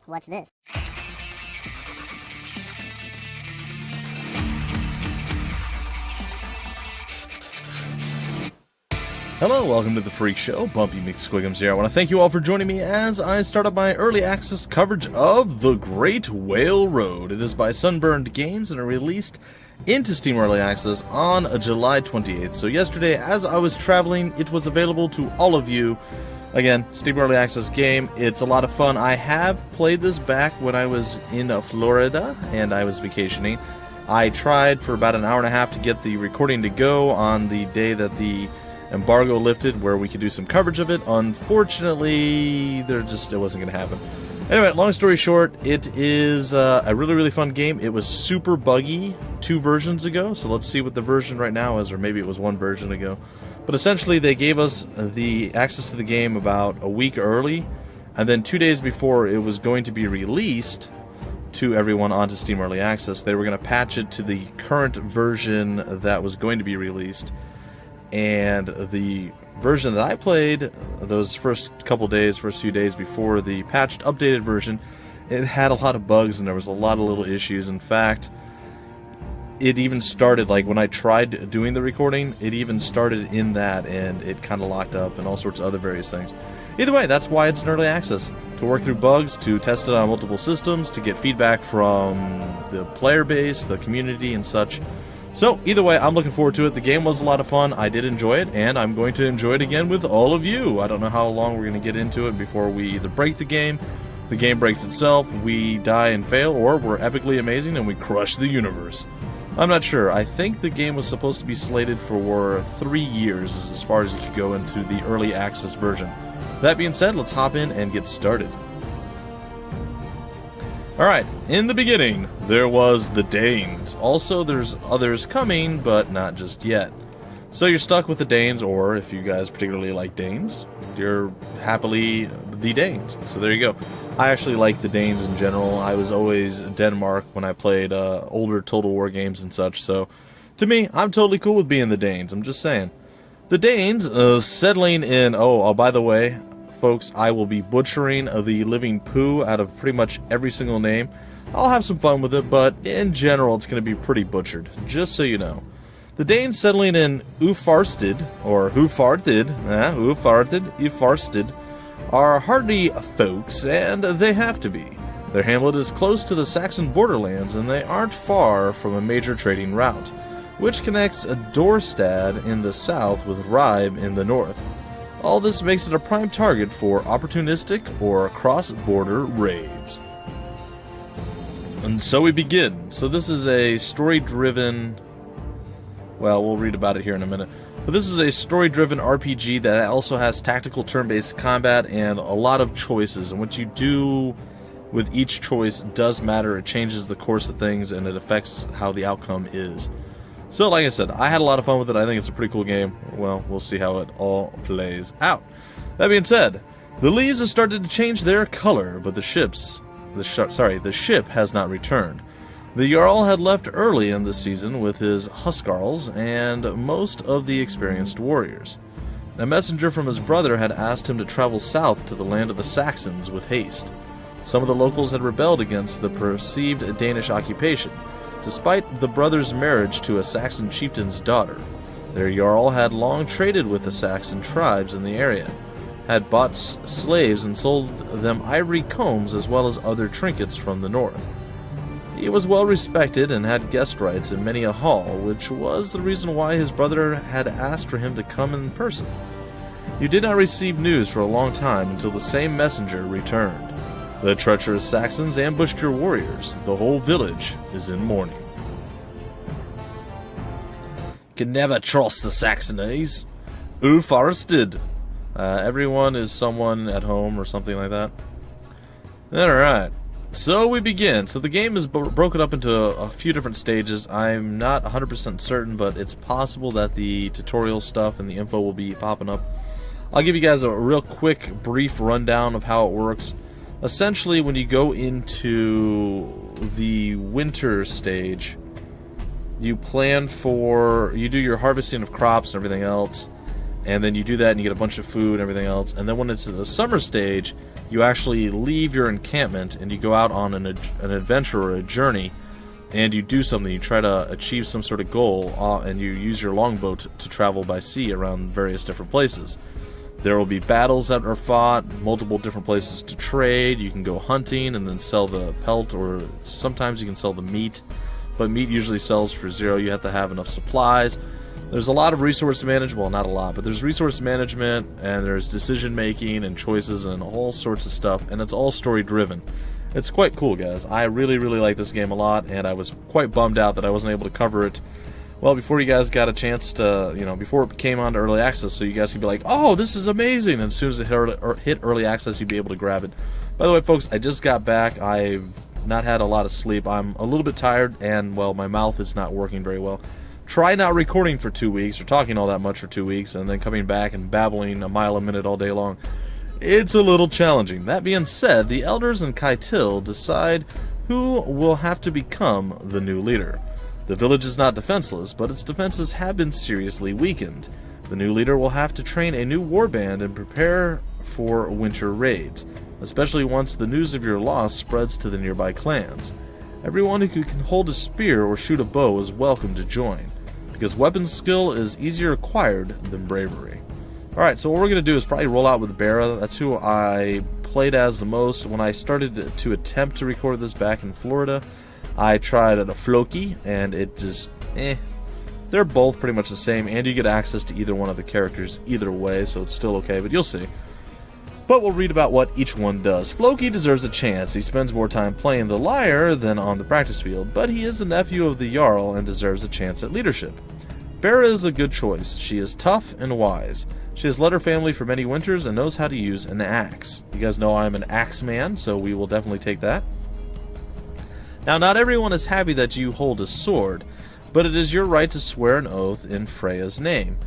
What's this? Hello, welcome to the Phreak Show. Bumpy McSquigums here. I want to thank you all for joining me as I start up my early access coverage of The Great Whale Road. It is by Sunburned Games and it released into Steam Early Access on July 28th. So yesterday, as I was traveling, it was available to all of you. Again, Steam Early Access game. It's a lot of fun. I have played this back when I was in Florida and I was vacationing. I tried for about an hour and a half to get the recording to go on the day that the embargo lifted where we could do some coverage of it. Unfortunately, it wasn't going to happen. Anyway, long story short, it is a really fun game. It was super buggy 2 versions ago, so let's see what the version right now is, or maybe it was 1 version ago. But essentially, they gave us the access to the game about a week early, and then 2 days before it was going to be released to everyone onto Steam Early Access, they were going to patch it to the current version that was going to be released. And the version that I played, those first few days before the patched, updated version, it had a lot of bugs and there was a lot of little issues. In fact, it even started, like when I tried doing the recording, it even started in that and it kind of locked up and all sorts of other various things. Either way, that's why it's in early access. To work through bugs, to test it on multiple systems, to get feedback from the player base, the community, and such. So, either way, I'm looking forward to it. The game was a lot of fun. I did enjoy it, and I'm going to enjoy it again with all of you. I don't know how long we're going to get into it before we either break the game breaks itself, we die and fail, or we're epically amazing and we crush the universe. I'm not sure. I think the game was supposed to be slated for 3 years as far as you could go into the early access version. That being said, let's hop in and get started. Alright, in the beginning, there was the Danes. Also, there's others coming, but not just yet. So you're stuck with the Danes, or if you guys particularly like Danes, you're happily the Danes. So there you go. I actually like the Danes in general. I was always Denmark when I played older Total War games and such, so to me, I'm totally cool with being the Danes. I'm just saying. The Danes settling in... Oh, by the way, folks, I will be butchering the living poo out of pretty much every single name. I'll have some fun with it, but in general, it's going to be pretty butchered, just so you know. The Danes settling in Ufarsted, or Ufarted, are hardy folks, and they have to be. Their hamlet is close to the Saxon borderlands, and they aren't far from a major trading route, which connects Dorstad in the south with Ribe in the north. All this makes it a prime target for opportunistic or cross-border raids. And so we begin. So this is a story-driven... Well, we'll read about it here in a minute. But this is a story-driven RPG that also has tactical turn-based combat and a lot of choices. And what you do with each choice does matter. It changes the course of things and it affects how the outcome is. So, like I said, I had a lot of fun with it. I think it's a pretty cool game. Well, we'll see how it all plays out. That being said, the leaves have started to change their color, but the ship has not returned. The Jarl had left early in the season with his Huskarls and most of the experienced warriors. A messenger from his brother had asked him to travel south to the land of the Saxons with haste. Some of the locals had rebelled against the perceived Danish occupation, despite the brother's marriage to a Saxon chieftain's daughter. Their Jarl had long traded with the Saxon tribes in the area, had bought slaves and sold them ivory combs as well as other trinkets from the north. He was well respected and had guest rights in many a hall, which was the reason why his brother had asked for him to come in person. You did not receive news for a long time until the same messenger returned. The treacherous Saxons ambushed your warriors. The whole village is in mourning. Can never trust the Saxonies. Ufarsted. Everyone is someone at home or something like that. Alright. So we begin. So the game is broken up into a few different stages. I'm not 100% certain, but it's possible that the tutorial stuff and the info will be popping up. I'll give you guys a real quick, brief rundown of how it works. Essentially, when you go into the winter stage, you do your harvesting of crops and everything else, and then you do that and you get a bunch of food and everything else, and then when it's in the summer stage, you actually leave your encampment and you go out on an adventure or a journey, and you do something. You try to achieve some sort of goal, and you use your longboat to travel by sea around various different places. There will be battles that are fought, multiple different places to trade. You can go hunting and then sell the pelt, or sometimes you can sell the meat, but meat usually sells for 0. You have to have enough supplies. There's a lot of resource management, well, not a lot, but there's resource management, and there's decision making and choices and all sorts of stuff, and it's all story driven. It's quite cool, guys. I really, really like this game a lot, and I was quite bummed out that I wasn't able to cover it, well, before you guys got a chance to, before it came on to early access, so you guys could be like, oh, this is amazing, and as soon as it hit early access, you'd be able to grab it. By the way, folks, I just got back. I've not had a lot of sleep. I'm a little bit tired, and, well, my mouth is not working very well. Try not recording for 2 weeks, or talking all that much for 2 weeks, and then coming back and babbling a mile a minute all day long. It's a little challenging. That being said, the elders in Kaitil decide who will have to become the new leader. The village is not defenseless, but its defenses have been seriously weakened. The new leader will have to train a new warband and prepare for winter raids, especially once the news of your loss spreads to the nearby clans. Everyone who can hold a spear or shoot a bow is welcome to join, because weapon skill is easier acquired than bravery. Alright, so what we're going to do is probably roll out with Bera. That's who I played as the most. When I started to attempt to record this back in Florida, I tried a Floki, and it just, they're both pretty much the same, and you get access to either one of the characters either way, so it's still okay, but you'll see. But we'll read about what each one does. Floki deserves a chance. He spends more time playing the lyre than on the practice field, but he is the nephew of the Jarl and deserves a chance at leadership. Bera is a good choice. She is tough and wise. She has led her family for many winters and knows how to use an axe. You guys know I'm an axe man, so we will definitely take that. Now, not everyone is happy that you hold a sword, but it is your right to swear an oath in Freya's name.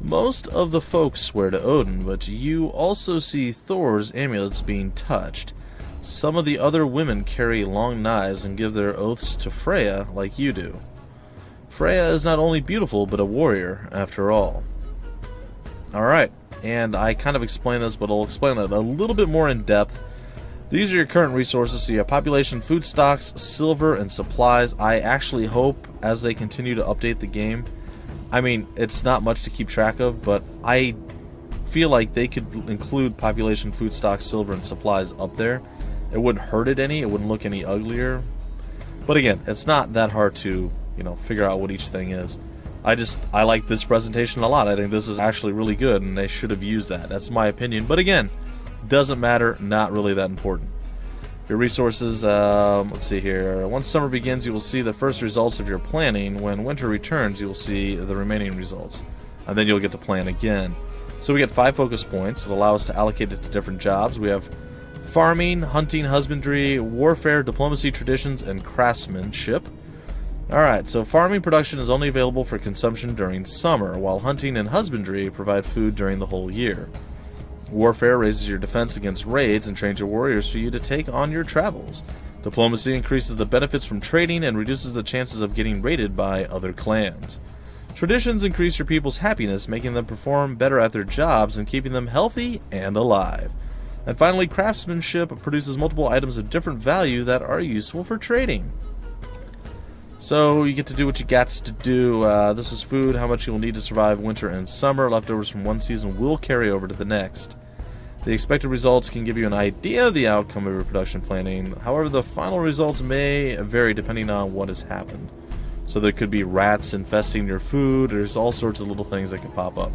Most of the folks swear to Odin, but you also see Thor's amulets being touched. Some of the other women carry long knives and give their oaths to Freya like you do. Freya is not only beautiful, but a warrior, after all. Alright, and I kind of explained this, but I'll explain it a little bit more in depth. These are your current resources, so you have population, food stocks, silver, and supplies. I actually hope, as they continue to update the game, I mean, it's not much to keep track of, but I feel like they could include population, food stocks, silver, and supplies up there. It wouldn't hurt it any, it wouldn't look any uglier. But again, it's not that hard to, figure out what each thing is. I like this presentation a lot. I think this is actually really good, and they should have used that. That's my opinion. But again, doesn't matter, not really that important. Your resources, let's see here. Once summer begins, you will see the first results of your planning. When winter returns, you will see the remaining results. And then you'll get to plan again. So we get 5 focus points. It'll allow us to allocate it to different jobs. We have farming, hunting, husbandry, warfare, diplomacy, traditions, and craftsmanship. Alright, so farming production is only available for consumption during summer, while hunting and husbandry provide food during the whole year. Warfare raises your defense against raids and trains your warriors for you to take on your travels. Diplomacy increases the benefits from trading and reduces the chances of getting raided by other clans. Traditions increase your people's happiness, making them perform better at their jobs and keeping them healthy and alive. And finally, craftsmanship produces multiple items of different value that are useful for trading. So you get to do what you got to do. This is food, how much you'll need to survive winter and summer. Leftovers from one season will carry over to the next. The expected results can give you an idea of the outcome of your production planning. However, the final results may vary depending on what has happened. So there could be rats infesting your food. There's all sorts of little things that can pop up.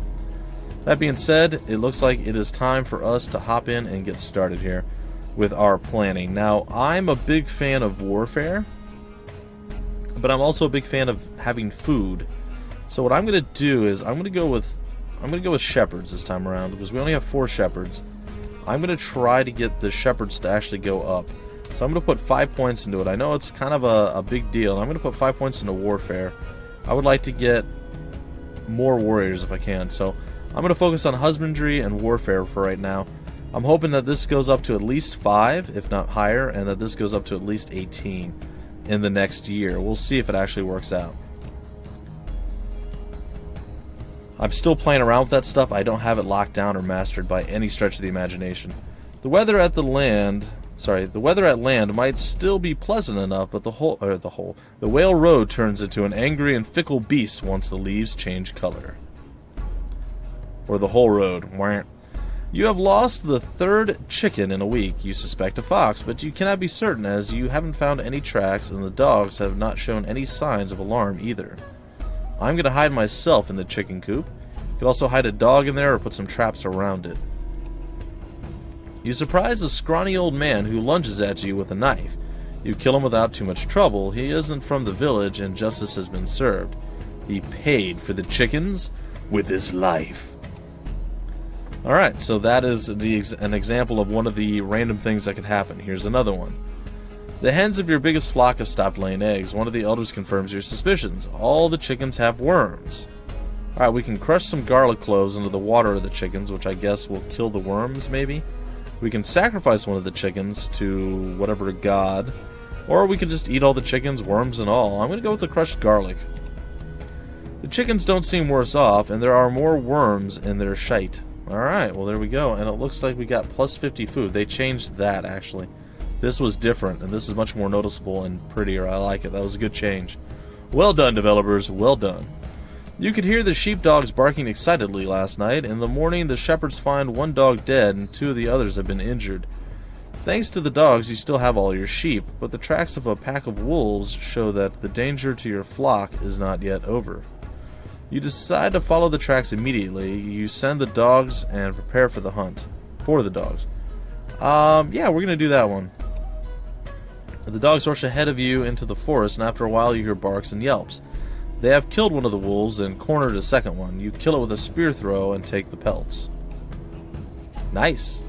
That being said, it looks like it is time for us to hop in and get started here with our planning. Now, I'm a big fan of warfare, but I'm also a big fan of having food. So what I'm going to do is I'm going to go with shepherds this time around, because we only have 4 shepherds. I'm going to try to get the shepherds to actually go up. So I'm going to put 5 points into it. I know it's kind of a big deal. I'm going to put 5 points into warfare. I would like to get more warriors if I can. So I'm going to focus on husbandry and warfare for right now. I'm hoping that this goes up to at least 5, if not higher, and that this goes up to at least 18 in the next year. We'll see if it actually works out. I'm still playing around with that stuff. I don't have it locked down or mastered by any stretch of the imagination. The weather at land might still be pleasant enough, but the Whale Road turns into an angry and fickle beast once the leaves change color. Or the whole road. You have lost the third chicken in a week. You suspect a fox, but you cannot be certain as you haven't found any tracks and the dogs have not shown any signs of alarm either. I'm going to hide myself in the chicken coop. You could also hide a dog in there or put some traps around it. You surprise a scrawny old man who lunges at you with a knife. You kill him without too much trouble. He isn't from the village and justice has been served. He paid for the chickens with his life. Alright, so that is an example of one of the random things that could happen. Here's another one. The hens of your biggest flock have stopped laying eggs. One of the elders confirms your suspicions. All the chickens have worms. Alright, we can crush some garlic cloves into the water of the chickens, which I guess will kill the worms, maybe? We can sacrifice one of the chickens to whatever god. Or we can just eat all the chickens, worms and all. I'm going to go with the crushed garlic. The chickens don't seem worse off, and there are more worms in their shite. Alright, well there we go. And it looks like we got plus 50 food. They changed that, actually. This was different, and this is much more noticeable and prettier. I like it. That was a good change. Well done, developers. Well done. You could hear the sheepdogs barking excitedly last night. In the morning, the shepherds find one dog dead, and 2 of the others have been injured. Thanks to the dogs, you still have all your sheep, but the tracks of a pack of wolves show that the danger to your flock is not yet over. You decide to follow the tracks immediately. You send the dogs and prepare for the hunt. For the dogs. Yeah, we're going to do that one. The dogs rush ahead of you into the forest, and after a while you hear barks and yelps. They have killed one of the wolves and cornered a second one. You kill it with a spear throw and take the pelts. Nice.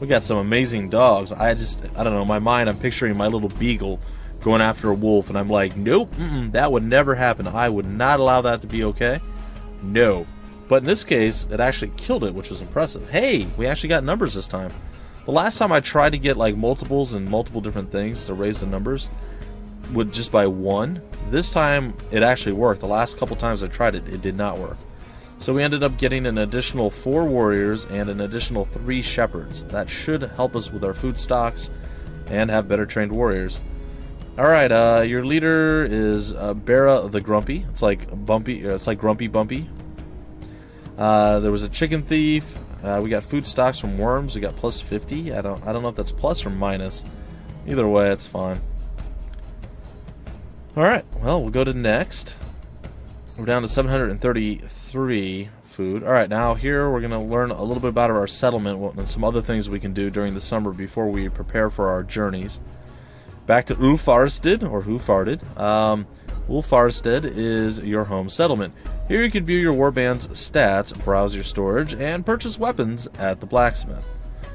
We got some amazing dogs. I don't know, in my mind I'm picturing my little beagle going after a wolf, and I'm like, nope, that would never happen. I would not allow that to be okay. No. But in this case, it actually killed it, which was impressive. Hey, we actually got numbers this time. The last time I tried to get like multiples and multiple different things to raise the numbers with just by 1. This time it actually worked. The last couple times I tried it, it did not work. So we ended up getting an additional 4 warriors and an additional 3 shepherds. That should help us with our food stocks and have better trained warriors. Alright, your leader is Bera the Grumpy. It's like Bumpy. It's like Grumpy Bumpy. There was a chicken thief. We got food stocks from worms. We got plus 50. I don't know if that's plus or minus. Either way, it's fine. Alright, well, we'll go to next. We're down to 733 food. Alright, now here we're going to learn a little bit about our settlement and some other things we can do during the summer before we prepare for our journeys. Back to Ulfarsted, or Hufarded. Ulfarsted is your home settlement. Here you can view your warband's stats, browse your storage, and purchase weapons at the blacksmith.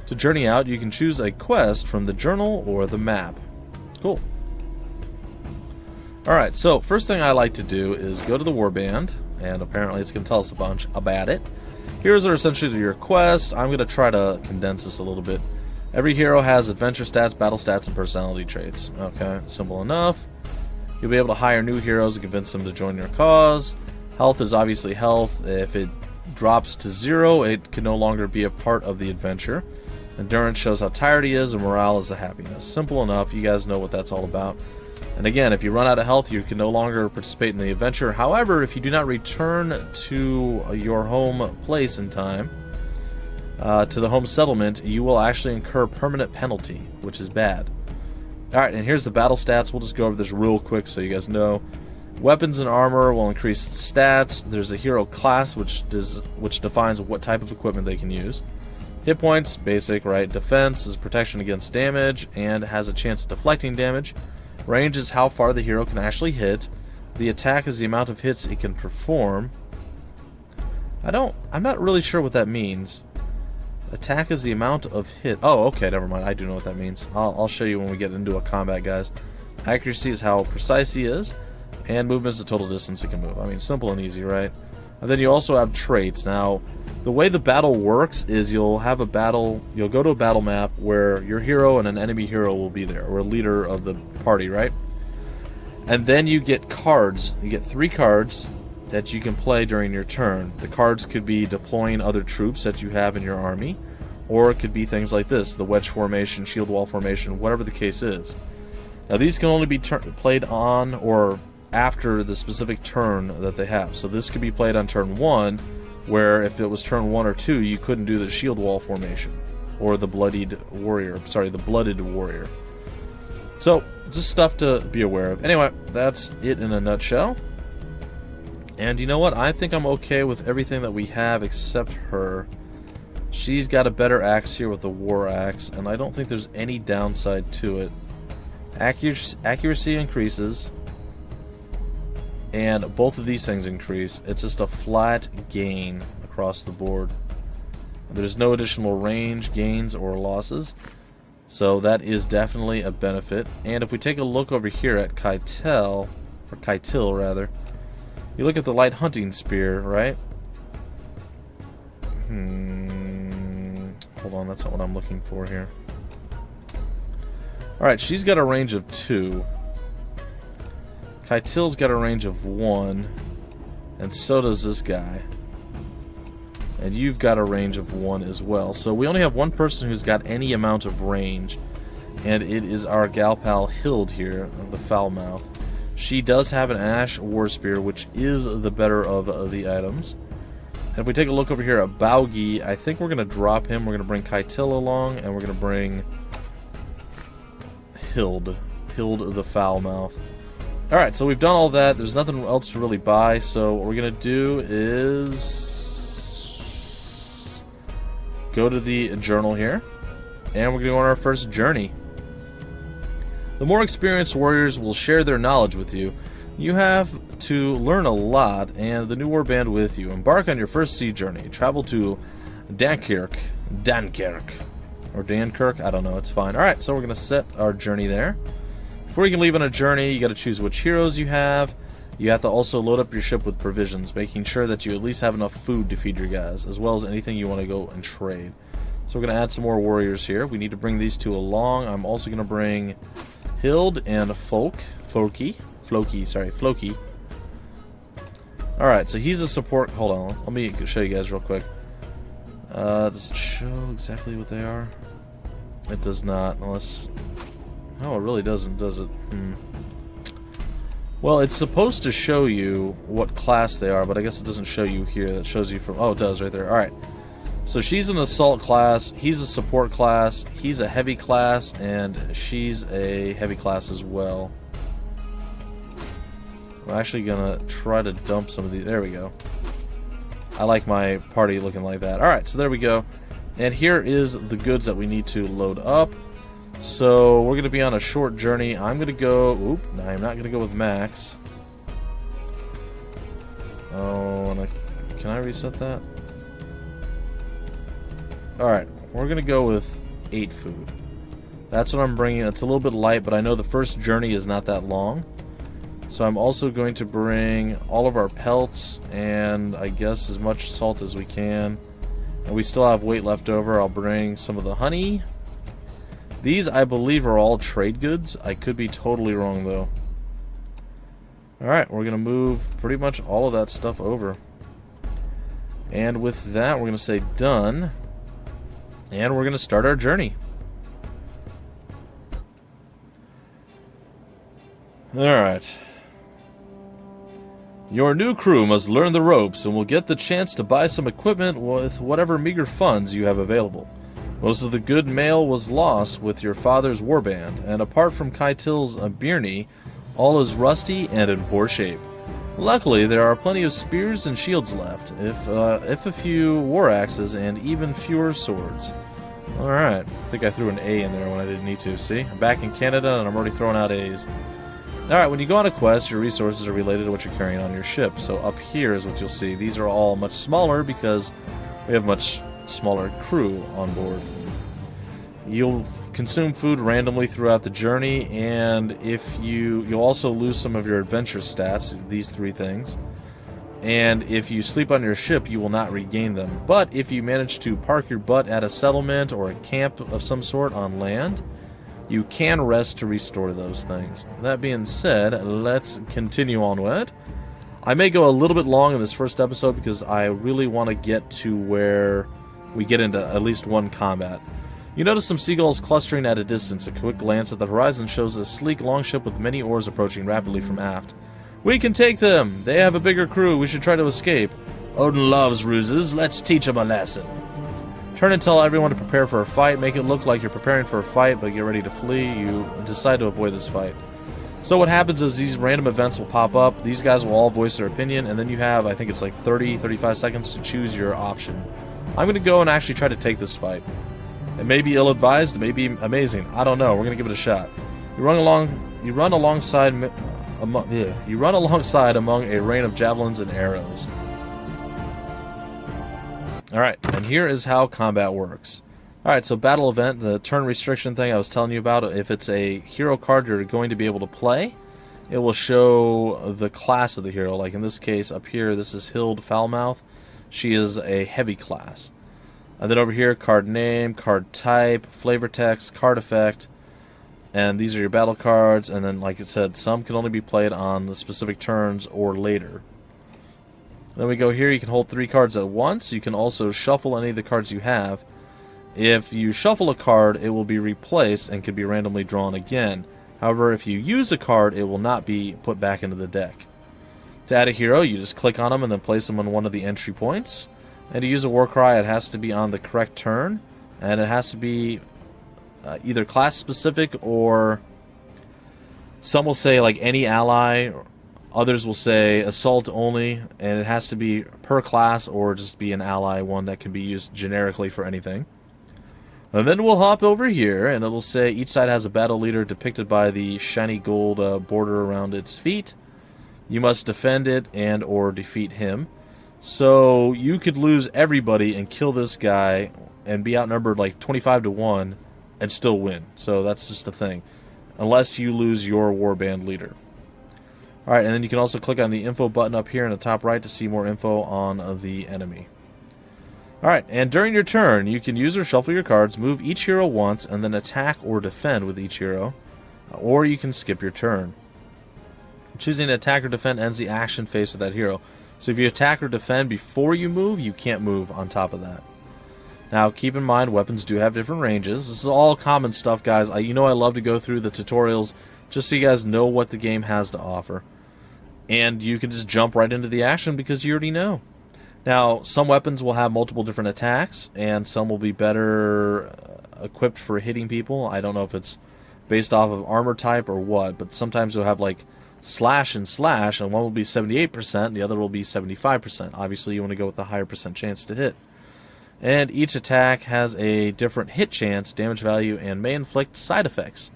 To journey out, you can choose a quest from the journal or the map. Cool. Alright, so first thing I like to do is go to the warband, and apparently it's going to tell us a bunch about it. Here's essentially your quest. I'm going to try to condense this a little bit. Every hero has adventure stats, battle stats, and personality traits. Okay, simple enough. You'll be able to hire new heroes and convince them to join your cause. Health is obviously health. If it drops to 0, it can no longer be a part of the adventure. Endurance shows how tired he is, and morale is the happiness. Simple enough. You guys know what that's all about. And again, if you run out of health, you can no longer participate in the adventure. However, if you do not return to your home place in time, to the home settlement, you will actually incur permanent penalty, which is bad. Alright, and here's the battle stats. We'll just go over this real quick so you guys know. Weapons and armor will increase stats. There's a hero class, which defines what type of equipment they can use. Hit points, basic, right? Defense is protection against damage and has a chance of deflecting damage. Range is how far the hero can actually hit. The attack is the amount of hits it can perform. I'm not really sure what that means. Attack is the amount of hit. Oh, okay, never mind. I do know what that means. I'll show you when we get into a combat, guys. Accuracy is how precise he is, and movement is the total distance he can move. I mean, simple and easy, right? And then you also have traits. Now, the way the battle works is you'll go to a battle map where your hero and an enemy hero will be there, or a leader of the party, right? And then you get cards. You get 3 cards that you can play during your turn. The cards could be deploying other troops that you have in your army, or it could be things like this, the wedge formation, shield wall formation, whatever the case is. Now these can only be played on or after the specific turn that they have. So this could be played on turn 1, where if it was turn 1 or 2, you couldn't do the shield wall formation or the blooded warrior. So just stuff to be aware of. Anyway, that's it in a nutshell. And you know what? I think I'm okay with everything that we have except her. She's got a better axe here with the war axe, and I don't think there's any downside to it. Accuracy increases, and both of these things increase. It's just a flat gain across the board. There's no additional range gains or losses, so that is definitely a benefit. And if we take a look over here at Keitel rather, you look at the light hunting spear, right? Hold on, that's not what I'm looking for here. Alright, she's got a range of 2. Keitel's got a range of 1. And so does this guy. And you've got a range of 1 as well. So we only have one person who's got any amount of range. And it is our gal pal Hild here, the Foulmouth. She does have an Ash War Spear, which is the better of the items. And if we take a look over here at Baugi, I think we're going to drop him. We're going to bring Keitel along, and we're going to bring Hild the Foulmouth. Alright, so we've done all that. There's nothing else to really buy, so what we're going to do is go to the journal here, and we're going to go on our first journey. The more experienced warriors will share their knowledge with you. You have to learn a lot, and the new warband with you. Embark on your first sea journey. Travel to Dankerk, or Dankerk, I don't know, it's fine. Alright, so we're going to set our journey there. Before you can leave on a journey, you got to choose which heroes you have. You have to also load up your ship with provisions, making sure that you at least have enough food to feed your guys, as well as anything you want to go and trade. So we're going to add some more warriors here. We need to bring these two along. I'm also going to bring Hild and Floki. Alright, so he's a support. Hold on, let me show you guys real quick. Does it show exactly what they are? It does not, unless... No, it really doesn't, does it? Well, it's supposed to show you what class they are, but I guess it doesn't show you here. That shows you from... Oh, it does right there. Alright. So she's an assault class, he's a support class, he's a heavy class, and she's a heavy class as well. I'm actually gonna try to dump some of these. There we go. I like my party looking like that. Alright, so there we go. And here is the goods that we need to load up. So we're gonna be on a short journey. I'm gonna go... Oop, no, I'm not gonna go with Max. Oh, and can I reset that? Alright, we're gonna go with 8 food. That's what I'm bringing. It's a little bit light, but I know the first journey is not that long. So I'm also going to bring all of our pelts and I guess as much salt as we can. And we still have weight left over. I'll bring some of the honey. These, I believe, are all trade goods. I could be totally wrong, though. Alright, we're going to move pretty much all of that stuff over. And with that, we're going to say done. And we're going to start our journey. Alright. Your new crew must learn the ropes and will get the chance to buy some equipment with whatever meager funds you have available. Most of the good mail was lost with your father's warband, and apart from Keitel's Birnie, all is rusty and in poor shape. Luckily, there are plenty of spears and shields left, if a few war axes and even fewer swords. Alright, I think I threw an A in there when I didn't need to, see? I'm back in Canada and I'm already throwing out A's. Alright, when you go on a quest, your resources are related to what you're carrying on your ship. So up here is what you'll see. These are all much smaller because we have much smaller crew on board. You'll consume food randomly throughout the journey, and you'll also lose some of your adventure stats, these 3 things. And if you sleep on your ship, you will not regain them. But if you manage to park your butt at a settlement or a camp of some sort on land, you can rest to restore those things. That being said, let's continue onward. I may go a little bit long in this first episode because I really want to get to where we get into at least one combat. You notice some seagulls clustering at a distance. A quick glance at the horizon shows a sleek longship with many oars approaching rapidly from aft. We can take them! They have a bigger crew. We should try to escape. Odin loves ruses. Let's teach him a lesson. Turn and tell everyone to prepare for a fight. Make it look like you're preparing for a fight, but get ready to flee. You decide to avoid this fight. So what happens is these random events will pop up. These guys will all voice their opinion, and then you have, I think it's like 35 seconds to choose your option. I'm going to go and actually try to take this fight. It may be ill-advised, it may be amazing. I don't know. We're going to give it a shot. You run alongside among a rain of javelins and arrows. Alright, and here is how combat works. Alright, so battle event, the turn restriction thing I was telling you about, if it's a hero card you're going to be able to play, it will show the class of the hero. Like in this case, up here, this is Hild Foulmouth. She is a heavy class. And then over here, card name, card type, flavor text, card effect, and these are your battle cards, and then like it said, some can only be played on the specific turns or later. Then we go here, you can hold 3 cards at once. You can also shuffle any of the cards you have. If you shuffle a card, it will be replaced and can be randomly drawn again. However, if you use a card, it will not be put back into the deck. To add a hero, you just click on them and then place them on one of the entry points. And to use a war cry, it has to be on the correct turn, and it has to be either class specific, or some will say like any ally, others will say assault only, and it has to be per class or just be an ally one that can be used generically for anything. And then we'll hop over here, and it'll say each side has a battle leader depicted by the shiny gold border around its feet. You must defend it and or defeat him. So you could lose everybody and kill this guy and be outnumbered like 25-1 and still win. So that's just the thing. Unless you lose your warband leader. Alright, and then you can also click on the info button up here in the top right to see more info on the enemy. Alright, and during your turn, you can use or shuffle your cards, move each hero once, and then attack or defend with each hero. Or you can skip your turn. Choosing to attack or defend ends the action phase with that hero. So if you attack or defend before you move, you can't move on top of that. Now, keep in mind, weapons do have different ranges. This is all common stuff, guys. I love to go through the tutorials just so you guys know what the game has to offer. And you can just jump right into the action because you already know. Now, some weapons will have multiple different attacks, and some will be better equipped for hitting people. I don't know if it's based off of armor type or what, but sometimes you'll have like slash, and one will be 78%, the other will be 75%. Obviously, you want to go with the higher percent chance to hit. And each attack has a different hit chance, damage value, and may inflict side effects.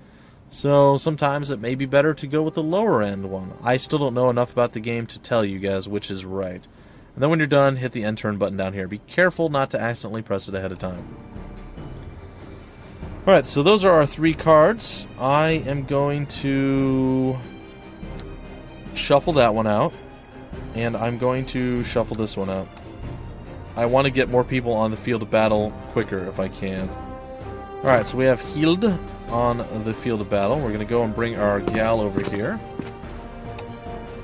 So sometimes it may be better to go with the lower end one. I still don't know enough about the game to tell you guys which is right. And then when you're done, hit the end turn button down here. Be careful not to accidentally press it ahead of time. Alright, so those are our 3 cards. I am going to shuffle that one out, and I'm going to shuffle this one out. I want to get more people on the field of battle quicker if I can. Alright, so we have Hild on the field of battle. We're going to go and bring our gal over here.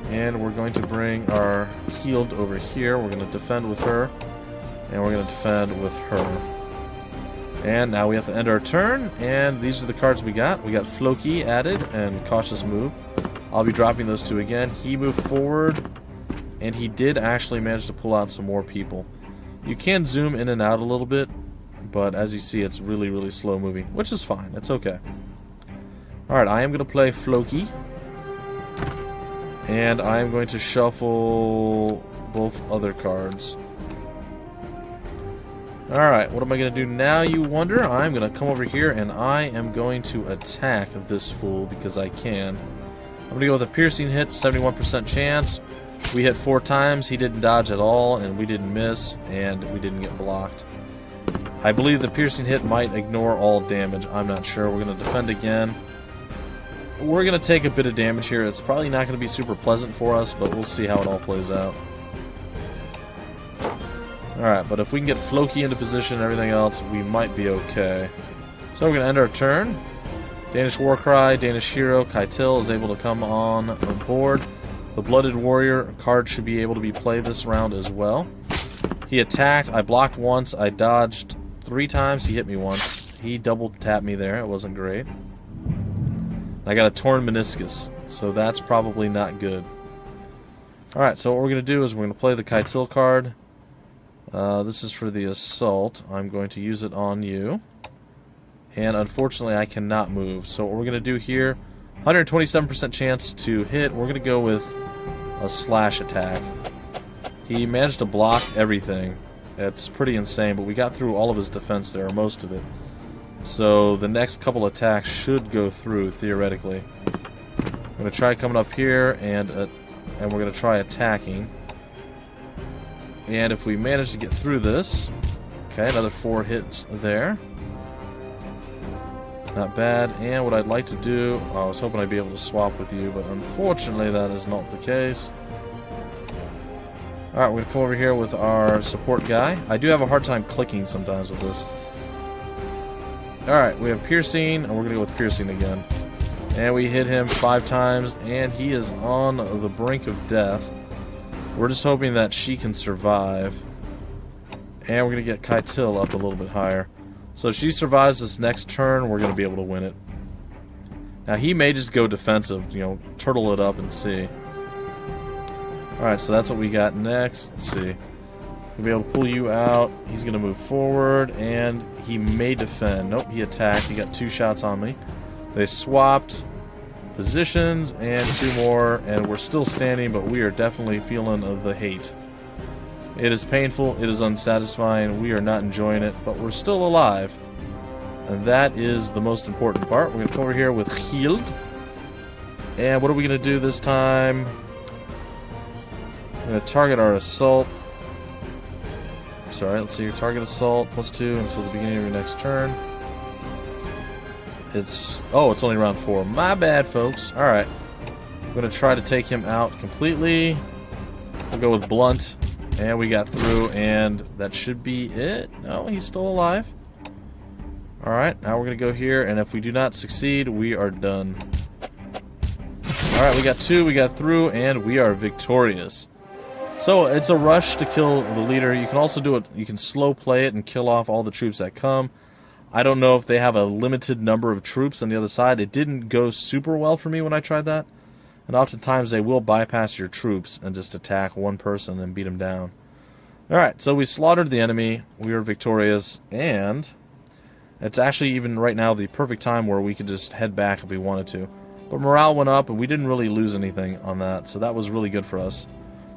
And we're going to bring our Hild over here. We're going to defend with her. And we're going to defend with her. And now we have to end our turn. And these are the cards we got. We got Floki added and Cautious Move. I'll be dropping those 2 again. He moved forward. And he did actually manage to pull out some more people. You can zoom in and out a little bit. But as you see, it's really, really slow moving. Which is fine. It's okay. Alright, I am going to play Floki. And I am going to shuffle both other cards. Alright, what am I going to do now, you wonder? I'm going to come over here and I am going to attack this fool because I can. I'm going to go with a piercing hit, 71% chance. We hit 4 times, he didn't dodge at all, and we didn't miss, and we didn't get blocked. I believe the piercing hit might ignore all damage. I'm not sure. We're going to defend again. We're going to take a bit of damage here. It's probably not going to be super pleasant for us, but we'll see how it all plays out. Alright, but if we can get Floki into position and everything else, we might be okay. So we're going to end our turn. Danish Warcry, Danish Hero, Keitil is able to come on board. The Blooded Warrior card should be able to be played this round as well. He attacked. I blocked once. I dodged 3 times. He hit me once. He double tapped me there. It wasn't great. I got a torn meniscus, so that's probably not good. Alright, so what we're going to do is we're going to play the Keitil card. This is for the assault. I'm going to use it on you. And unfortunately, I cannot move. So what we're going to do here, 127% chance to hit. We're going to go with a slash attack. He managed to block everything. It's pretty insane, but we got through all of his defense there, or most of it. So the next couple attacks should go through, theoretically. I'm going to try coming up here, and we're going to try attacking. And if we manage to get through this... Okay, another 4 hits there. Not bad. And what I'd like to do... I was hoping I'd be able to swap with you, but unfortunately that is not the case. Alright, we're going to come over here with our support guy. I do have a hard time clicking sometimes with this. Alright, we have piercing, and we're going to go with piercing again. And we hit him 5 times, and he is on the brink of death. We're just hoping that she can survive. And we're going to get Keitil up a little bit higher. So if she survives this next turn, we're going to be able to win it. Now he may just go defensive, you know, turtle it up and see. Alright, so that's what we got next. Let's see. We'll be able to pull you out. He's going to move forward, and he may defend. Nope, he attacked. He got 2 shots on me. They swapped positions, and 2 more, and we're still standing, but we are definitely feeling the hate. It is painful. It is unsatisfying. We are not enjoying it, but we're still alive. And that is the most important part. We're going to come over here with Healed. And what are we going to do this time? We're going to target our assault. Sorry, let's see your target assault +2 until the beginning of your next turn. It's only round 4. My bad, folks. Alright. I'm going to try to take him out completely. We'll go with Blunt. And we got through, and that should be it. No, he's still alive. Alright, now we're going to go here, and if we do not succeed, we are done. Alright, we got 2, we got through, and we are victorious. So, it's a rush to kill the leader. You can also do it, you can slow play it and kill off all the troops that come. I don't know if they have a limited number of troops on the other side. It didn't go super well for me when I tried that. And oftentimes they will bypass your troops and just attack one person and beat him down. Alright, so we slaughtered the enemy. We are victorious. And it's actually even right now the perfect time where we could just head back if we wanted to. But morale went up and we didn't really lose anything on that. So that was really good for us.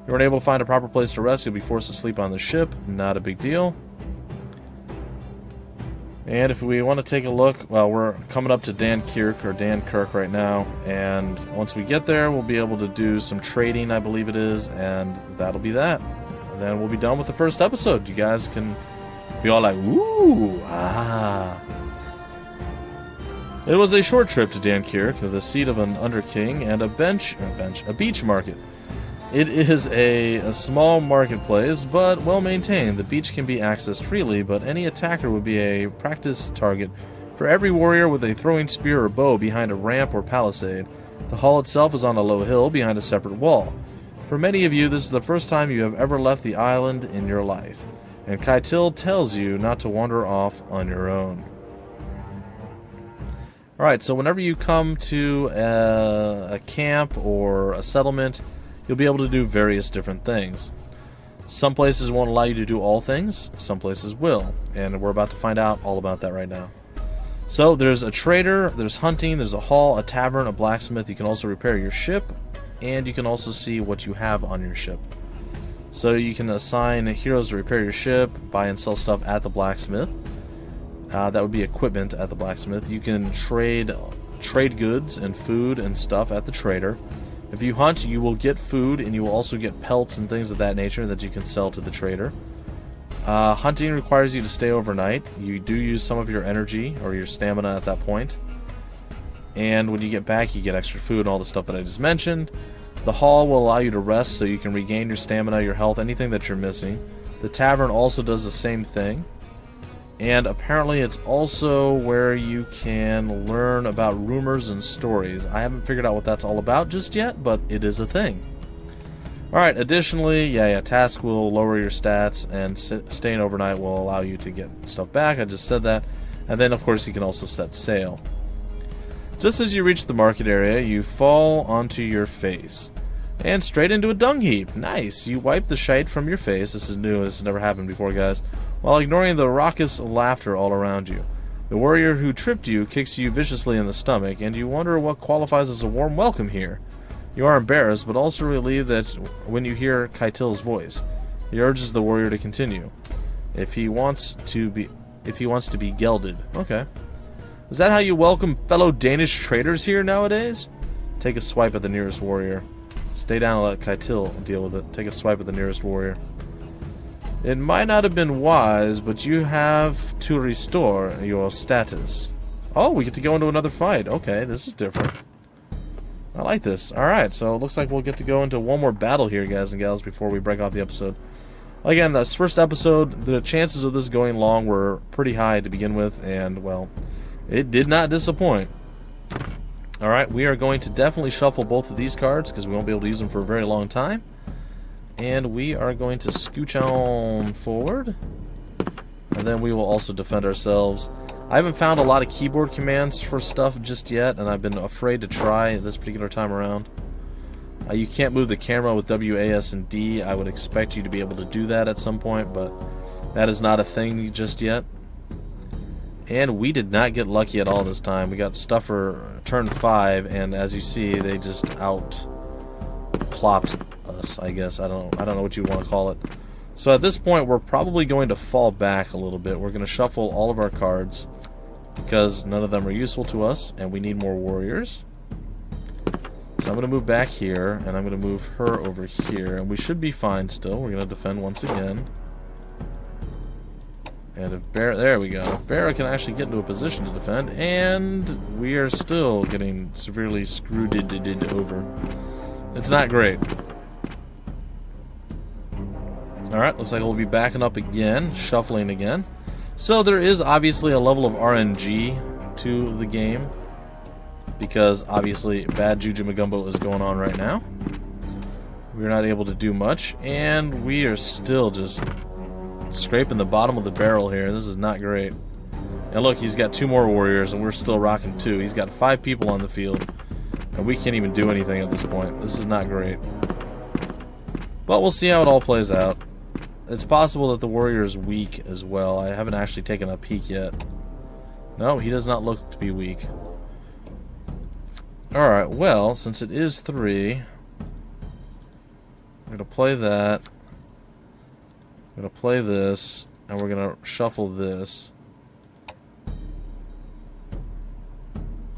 We weren't able to find a proper place to rest. You'll be forced to sleep on the ship. Not a big deal. And if we want to take a look, well, we're coming up to Dankerk right now, and once we get there, we'll be able to do some trading, I believe it is, and that'll be that. And then we'll be done with the first episode. You guys can be all like, ooh, ah. It was a short trip to Dankerk, the seat of an underking, and a beach market. It is a small marketplace, but well maintained. The beach can be accessed freely, but any attacker would be a practice target for every warrior with a throwing spear or bow behind a ramp or palisade. The hall itself is on a low hill behind a separate wall. For many of you, this is the first time you have ever left the island in your life, and Keitil tells you not to wander off on your own. Alright, so whenever you come to a camp or a settlement, you'll be able to do various different things. Some places won't allow you to do all things, some places will, and we're about to find out all about that right now. So there's a trader, there's hunting, there's a hall, a tavern, a blacksmith. You can also repair your ship, and you can also see what you have on your ship. So you can assign heroes to repair your ship, buy and sell stuff at the blacksmith. That would be equipment at the blacksmith. You can trade goods and food and stuff at the trader. If you hunt, you will get food, and you will also get pelts and things of that nature that you can sell to the trader. Hunting requires you to stay overnight. You do use some of your energy or your stamina at that point. And when you get back, you get extra food and all the stuff that I just mentioned. The hall will allow you to rest so you can regain your stamina, your health, anything that you're missing. The tavern also does the same thing. And apparently it's also where you can learn about rumors and stories. I haven't figured out what that's all about just yet, but it is a thing. Alright, additionally, yeah, task will lower your stats, and staying overnight will allow you to get stuff back. I just said that. And then, of course, you can also set sail. Just as you reach the market area, you fall onto your face. And straight into a dung heap. Nice! You wipe the shite from your face. This is new. This has never happened before, guys. While ignoring the raucous laughter all around you. The warrior who tripped you kicks you viciously in the stomach, and you wonder what qualifies as a warm welcome here. You are embarrassed, but also relieved that when you hear Keitil's voice, he urges the warrior to continue. If he wants to be gelded. Okay. Is that how you welcome fellow Danish traders here nowadays? Take a swipe at the nearest warrior. Stay down and let Keitil deal with it. Take a swipe at the nearest warrior. It might not have been wise, but you have to restore your status. Oh, we get to go into another fight. Okay, this is different. I like this. Alright, so it looks like we'll get to go into one more battle here, guys and gals, before we break off the episode. Again, this first episode, the chances of this going long were pretty high to begin with, and, well, it did not disappoint. Alright, we are going to definitely shuffle both of these cards, because we won't be able to use them for a very long time. And we are going to scooch on forward. And then we will also defend ourselves. I haven't found a lot of keyboard commands for stuff just yet, and I've been afraid to try this particular time around. You can't move the camera with W, A, S, and D. I would expect you to be able to do that at some point, but that is not a thing just yet. And we did not get lucky at all this time. We got stuff for turn 5, and as you see, they just out-plopped us, I guess. I don't know what you want to call it. So at this point, we're probably going to fall back a little bit. We're going to shuffle all of our cards, because none of them are useful to us, and we need more warriors. So I'm going to move back here, and I'm going to move her over here, and we should be fine still. We're going to defend once again. And if there we go. Barra can actually get into a position to defend, and we are still getting severely screwed over. It's not great. Alright, looks like we'll be backing up again, shuffling again. So there is obviously a level of RNG to the game, because obviously bad Juju Magumbo is going on right now. We're not able to do much, and we are still just scraping the bottom of the barrel here. This is not great. And look, he's got 2 more warriors, and we're still rocking 2. He's got 5 people on the field, and we can't even do anything at this point. This is not great. But we'll see how it all plays out. It's possible that the warrior is weak as well. I haven't actually taken a peek yet. No, he does not look to be weak. Alright, well, since it is 3, I'm going to play that. I'm going to play this, and we're going to shuffle this.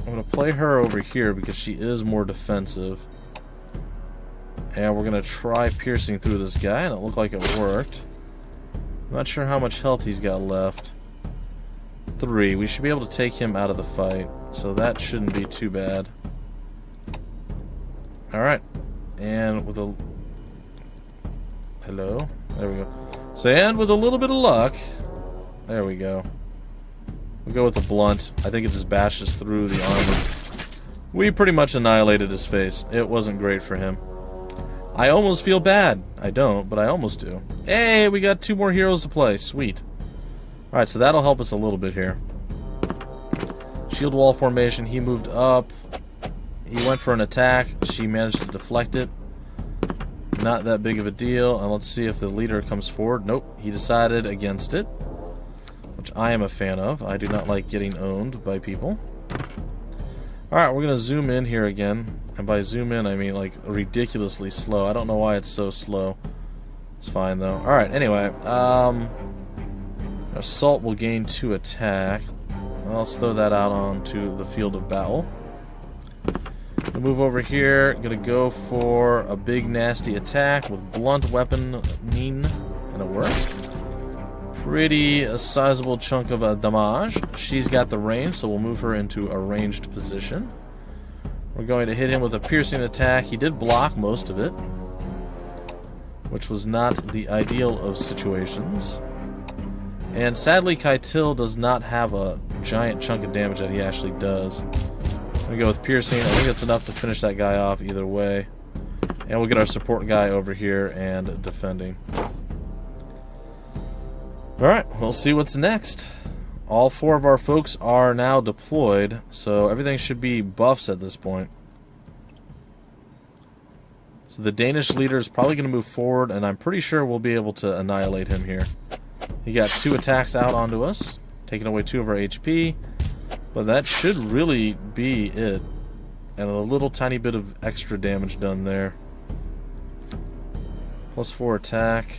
I'm going to play her over here because she is more defensive. And we're going to try piercing through this guy, and it looked like it worked. I'm not sure how much health he's got left. 3. We should be able to take him out of the fight, so that shouldn't be too bad. Alright. And with a... Hello? There we go. So, and with a little bit of luck... There we go. We'll go with the blunt. I think it just bashes through the armor. We pretty much annihilated his face. It wasn't great for him. I almost feel bad. I don't, but I almost do. Hey, we got 2 more heroes to play. Sweet. Alright, so that'll help us a little bit here. Shield wall formation. He moved up. He went for an attack. She managed to deflect it. Not that big of a deal. And let's see if the leader comes forward. Nope, he decided against it, which I am a fan of. I do not like getting owned by people. Alright, we're going to zoom in here again. And by zoom in, I mean like ridiculously slow. I don't know why it's so slow. It's fine though. Alright, anyway. Assault will gain 2 attack. Let's throw that out onto the field of battle. We'll move over here. Gonna go for a big nasty attack with blunt weapon and it worked. Pretty a sizable chunk of damage. She's got the range, so we'll move her into a ranged position. We're going to hit him with a piercing attack. He did block most of it, which was not the ideal of situations. And sadly, Keitil does not have a giant chunk of damage that he actually does. I'm going to go with piercing. I think that's enough to finish that guy off either way. And we'll get our support guy over here and defending. Alright, we'll see what's next. All 4 of our folks are now deployed, so everything should be buffs at this point. So the Danish leader is probably going to move forward, and I'm pretty sure we'll be able to annihilate him here. He got 2 attacks out onto us, taking away 2 of our HP, but that should really be it. And a little tiny bit of extra damage done there. +4 attack.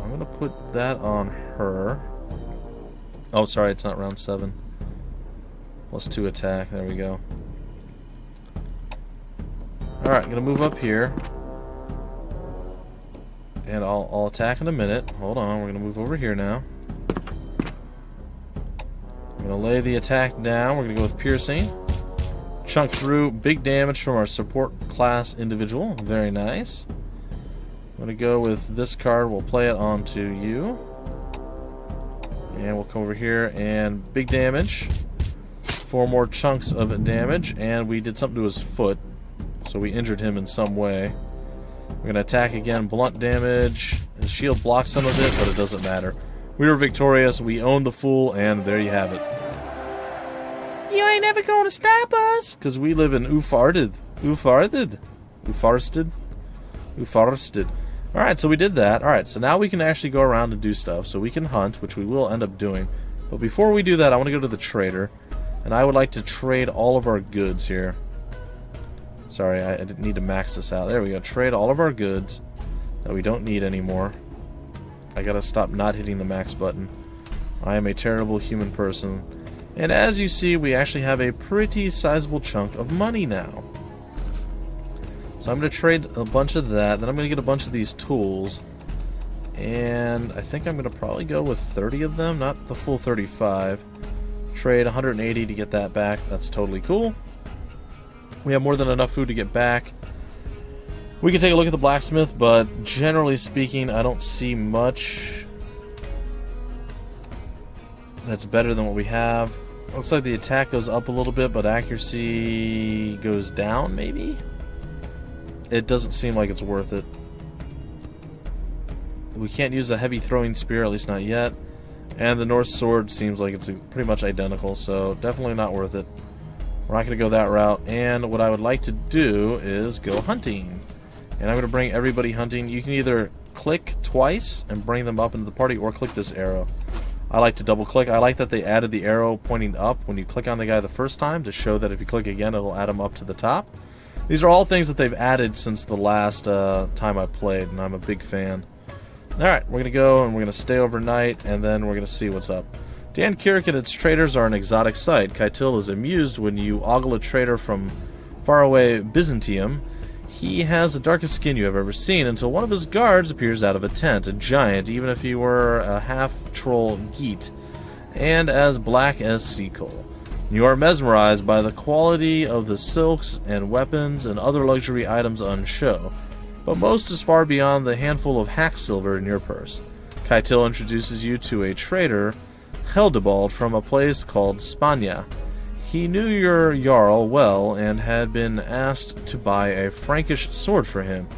I'm going to put that on her. Oh, sorry, it's not round 7. +2 attack, there we go. Alright, I'm going to move up here. And I'll attack in a minute. Hold on, we're going to move over here now. I'm going to lay the attack down. We're going to go with piercing. Chunk through. Big damage from our support class individual. Very nice. I'm going to go with this card. We'll play it onto you. And we'll come over here and big damage. 4 more chunks of damage. And we did something to his foot. So we injured him in some way. We're going to attack again. Blunt damage. His shield blocks some of it, but it doesn't matter. We were victorious. We owned the fool, and there you have it. You ain't never going to stop us! Because we live in Ufarsted. Alright, so we did that. Alright, so now we can actually go around and do stuff. So we can hunt, which we will end up doing. But before we do that, I want to go to the trader. And I would like to trade all of our goods here. Sorry, I didn't need to max this out. There we go. Trade all of our goods that we don't need anymore. I gotta stop not hitting the max button. I am a terrible human person. And as you see, we actually have a pretty sizable chunk of money now. So I'm going to trade a bunch of that. Then I'm going to get a bunch of these tools. And I think I'm going to probably go with 30 of them, not the full 35. Trade 180 to get that back. That's totally cool. We have more than enough food to get back. We can take a look at the blacksmith, but generally speaking, I don't see much that's better than what we have. Looks like the attack goes up a little bit, but accuracy goes down, maybe? It doesn't seem like it's worth it. We can't use a heavy throwing spear, at least not yet. And the Norse sword seems like it's pretty much identical, so definitely not worth it. We're not going to go that route. And what I would like to do is go hunting. And I'm going to bring everybody hunting. You can either click twice and bring them up into the party, or click this arrow. I like to double click. I like that they added the arrow pointing up when you click on the guy the first time to show that if you click again, it'll add him up to the top. These are all things that they've added since the last time I played, and I'm a big fan. Alright, we're going to go and we're going to stay overnight, and then we're going to see what's up. Dankerk and its traders are an exotic sight. Keitil is amused when you ogle a trader from faraway Byzantium. He has the darkest skin you have ever seen until one of his guards appears out of a tent, a giant, even if he were a half-troll geet, and as black as sea coal. You are mesmerized by the quality of the silks and weapons and other luxury items on show, but most is far beyond the handful of hack silver in your purse. Keitil introduces you to a trader, Heldebald, from a place called Spania. He knew your Jarl well and had been asked to buy a Frankish sword for him.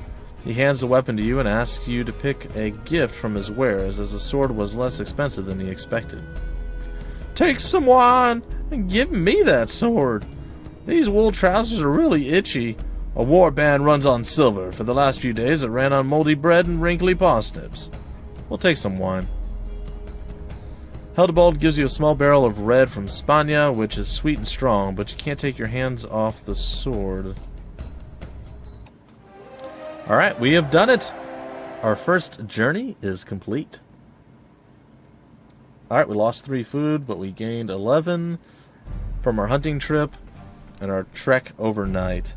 He hands the weapon to you and asks you to pick a gift from his wares, as the sword was less expensive than he expected. Take some wine and give me that sword. These wool trousers are really itchy. A warband runs on silver. For the last few days it ran on moldy bread and wrinkly parsnips. We'll take some wine. Heldebald gives you a small barrel of red from Spania, which is sweet and strong, but you can't take your hands off the sword. Alright, we have done it! Our first journey is complete. Alright, we lost 3 food, but we gained 11 from our hunting trip and our trek overnight.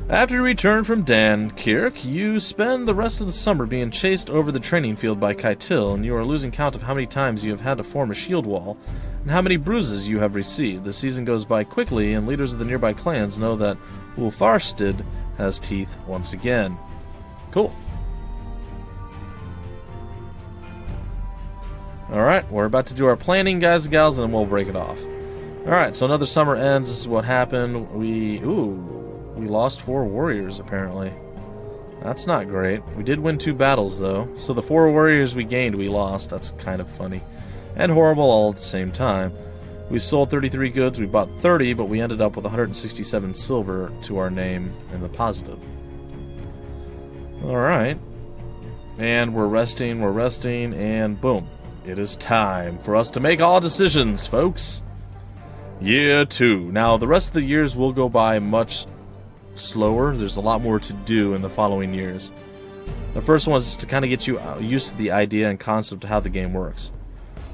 After you return from Dankerk, you spend the rest of the summer being chased over the training field by Keitil, and you are losing count of how many times you have had to form a shield wall, and how many bruises you have received. The season goes by quickly, and leaders of the nearby clans know that Ufarsted has teeth once again. Cool. Alright, we're about to do our planning, guys and gals, and then we'll break it off. Alright, so another summer ends. This is what happened. We we lost 4 warriors, apparently. That's not great. We did win 2 battles, though. So the 4 warriors we gained, we lost. That's kind of funny. And horrible all at the same time. We sold 33 goods, we bought 30, but we ended up with 167 silver to our name in the positive. Alright. And we're resting, and boom. It is time for us to make all decisions, folks. Year 2. Now, the rest of the years will go by much slower. There's a lot more to do in the following years. The first one is to kind of get you used to the idea and concept of how the game works.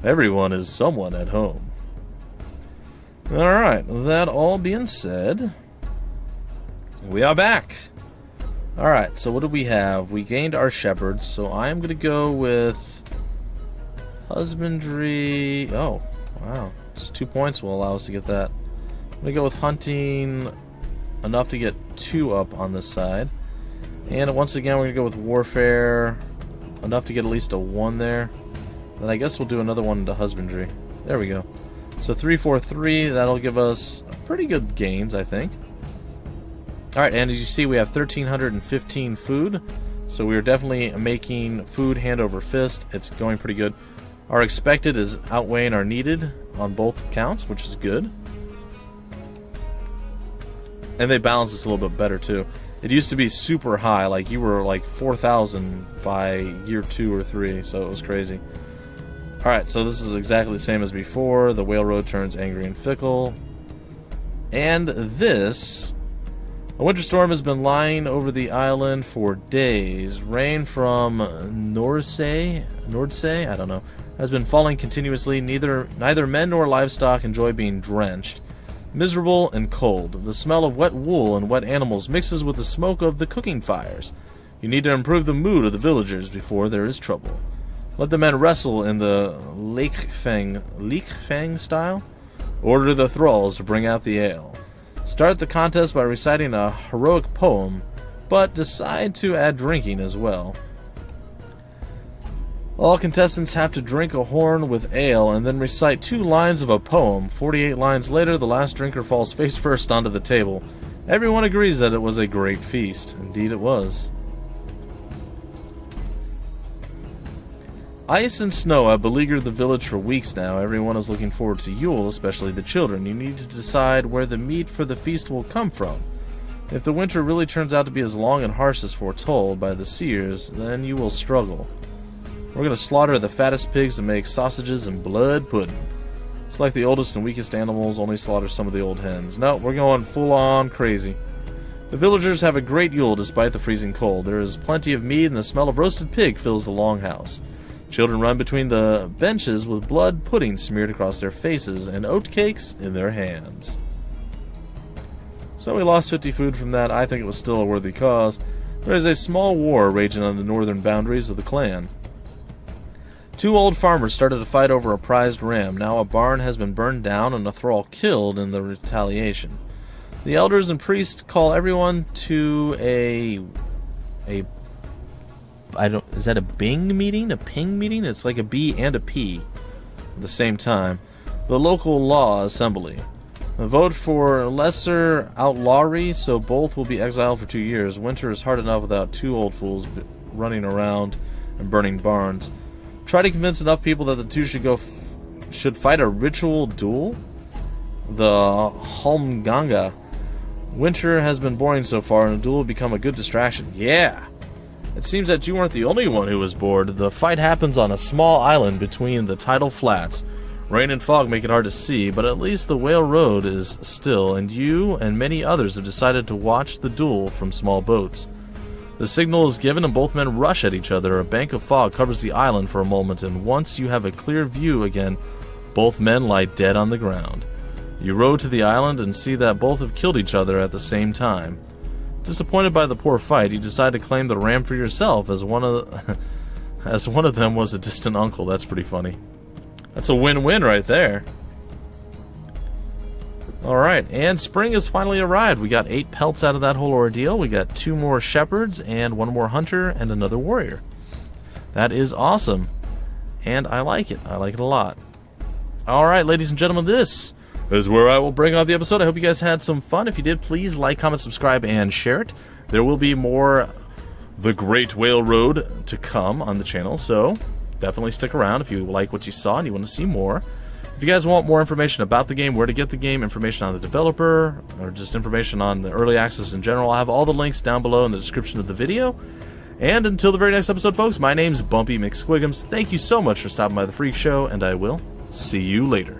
Everyone is someone at home. Alright, that all being said, we are back. Alright, so what do we have? We gained our shepherds, so I am going to go with husbandry. Oh, wow. Just 2 points will allow us to get that. I'm going to go with hunting, enough to get 2 up on this side. And once again, we're going to go with warfare, enough to get at least a 1 there. Then I guess we'll do another one into husbandry. There we go. So 3, 4, 3, that'll give us pretty good gains, I think. Alright, and as you see, we have 1,315 food. So we are definitely making food hand over fist. It's going pretty good. Our expected is outweighing our needed on both counts, which is good. And they balance this a little bit better, too. It used to be super high, like you were like 4,000 by year 2 or 3, so it was crazy. Alright, so this is exactly the same as before. The Whale Road turns angry and fickle. And this... A winter storm has been lying over the island for days. Rain from Nordsee, I don't know, has been falling continuously. Neither men nor livestock enjoy being drenched. Miserable and cold. The smell of wet wool and wet animals mixes with the smoke of the cooking fires. You need to improve the mood of the villagers before there is trouble. Let the men wrestle in the Leekfang style. Order the thralls to bring out the ale. Start the contest by reciting a heroic poem, but decide to add drinking as well. All contestants have to drink a horn with ale and then recite 2 lines of a poem. 48 lines later, the last drinker falls face first onto the table. Everyone agrees that it was a great feast. Indeed it was. Ice and snow have beleaguered the village for weeks now. Everyone is looking forward to Yule, especially the children. You need to decide where the meat for the feast will come from. If the winter really turns out to be as long and harsh as foretold by the seers, then you will struggle. We're going to slaughter the fattest pigs to make sausages and blood pudding. Select the oldest and weakest animals, only slaughter some of the old hens. No, we're going full on crazy. The villagers have a great Yule despite the freezing cold. There is plenty of meat and the smell of roasted pig fills the longhouse. Children run between the benches with blood pudding smeared across their faces and oat cakes in their hands. So we lost 50 food from that. I think it was still a worthy cause. There is a small war raging on the northern boundaries of the clan. 2 old farmers started a fight over a prized ram. Now a barn has been burned down and a thrall killed in the retaliation. The elders and priests call everyone to is that a Bing meeting? A ping meeting? It's like a B and a P at the same time. The local law assembly. A vote for lesser outlawry, so both will be exiled for 2 years. Winter is hard enough without 2 old fools running around and burning barns. Try to convince enough people that the 2 should fight a ritual duel. The Holmganga. Winter has been boring so far, and a duel will become a good distraction. Yeah! It seems that you weren't the only one who was bored. The fight happens on a small island between the tidal flats. Rain and fog make it hard to see, but at least the Whale Road is still, and you and many others have decided to watch the duel from small boats. The signal is given and both men rush at each other. A bank of fog covers the island for a moment, and once you have a clear view again, both men lie dead on the ground. You row to the island and see that both have killed each other at the same time. Disappointed by the poor fight, you decide to claim the ram for yourself, as one of them was a distant uncle. That's pretty funny. That's a win-win right there. Alright, and spring has finally arrived. We got 8 pelts out of that whole ordeal. We got 2 more shepherds, and 1 more hunter, and another warrior. That is awesome. And I like it. I like it a lot. Alright, ladies and gentlemen, this is where I will bring on the episode. I hope you guys had some fun. If you did, please like, comment, subscribe, and share it. There will be more The Great Whale Road to come on the channel, so definitely stick around if you like what you saw and you want to see more. If you guys want more information about the game, where to get the game, information on the developer, or just information on the early access in general, I'll have all the links down below in the description of the video. And until the very next episode, folks, my name's Bumpy McSquigums. Thank you so much for stopping by the Phreak Show, and I will see you later.